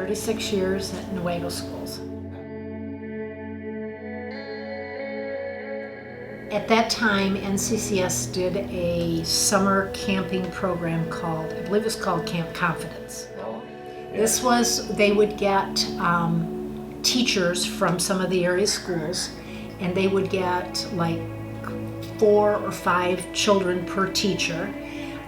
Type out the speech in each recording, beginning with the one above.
36 years at Newaygo schools. At that time, NCCS did a summer camping program called, I believe it was called Camp Confidence. This was, they would get teachers from some of the area schools, and they would get like 4 or 5 children per teacher.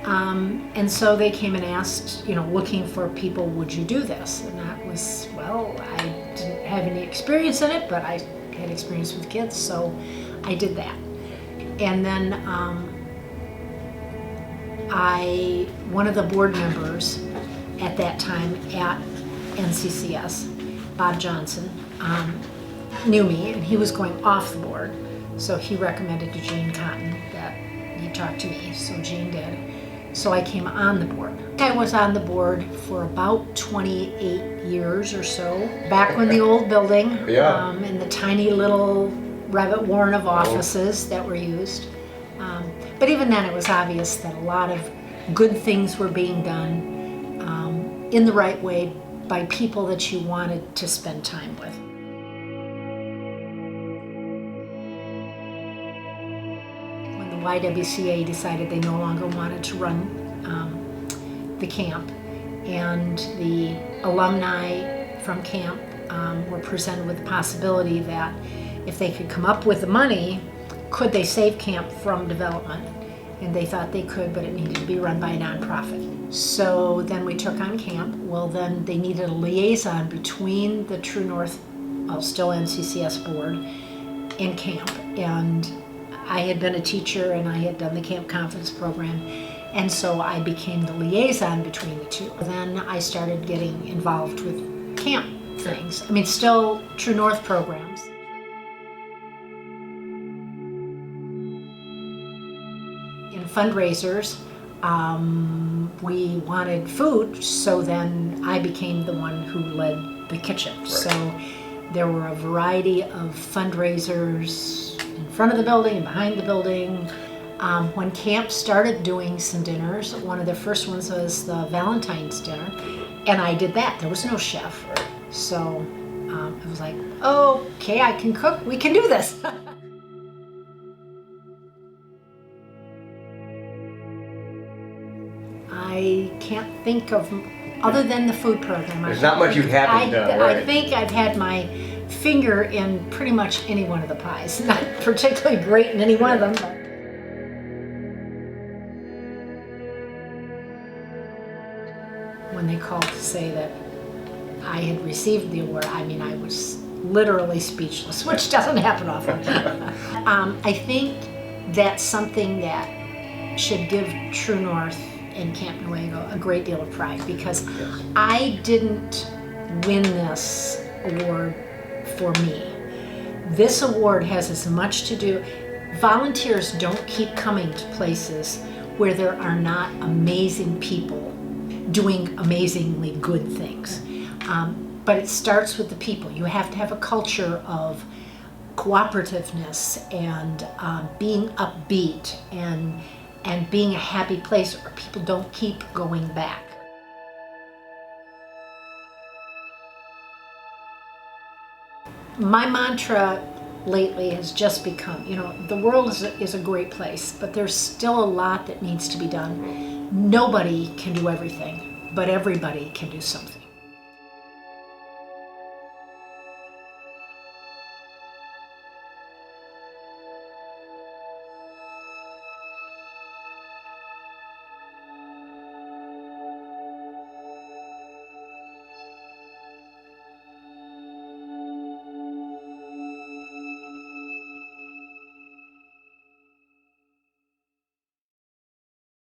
And so they came and asked, looking for people, would you do this? And that was, well, I didn't have any experience in it, but I had experience with kids, so I did that. And then one of the board members at that time at NCCS, Bob Johnson, knew me, and he was going off the board. So he recommended to Gene Cotton that he talk to me, so Gene did. So I came on the board. I was on the board for about 28 years or so, back when the old building, and the tiny little rabbit warren of offices that were used. But even then it was obvious that a lot of good things were being done in the right way by people that you wanted to spend time with. When the YWCA decided they no longer wanted to run the camp, and the alumni from camp were presented with the possibility that if they could come up with the money, could they save camp from development? And they thought they could, but it needed to be run by a nonprofit. So then we took on camp. Well, then they needed a liaison between the TrueNorth, still NCCS board, and camp. And I had been a teacher and I had done the Camp Confidence program, and so I became the liaison between the two. Then I started getting involved with camp things. I mean, still TrueNorth programs. In fundraisers, we wanted food, so then I became the one who led the kitchen. Right. So there were a variety of fundraisers in front of the building and behind the building. When camp started doing some dinners, one of the first ones was the Valentine's dinner, and I did that. There was no chef. Right. So I was like, okay, I can cook, we can do this. I can't think of, other than the food program. There's not much you haven't done, right? I think I've had my finger in pretty much any one of the pies. Not particularly great in any one of them, but. When they called to say that I had received the award, I mean, I was literally speechless, which doesn't happen often. I think that's something that should give TrueNorth and Camp Newaygo a great deal of pride, because I didn't win this award for me. This award has as much to do, volunteers don't keep coming to places where there are not amazing people doing amazingly good things. But it starts with the people. You have to have a culture of cooperativeness and being upbeat and being a happy place where people don't keep going back. My mantra lately has just become, the world is a great place, but there's still a lot that needs to be done. Nobody can do everything, but everybody can do something.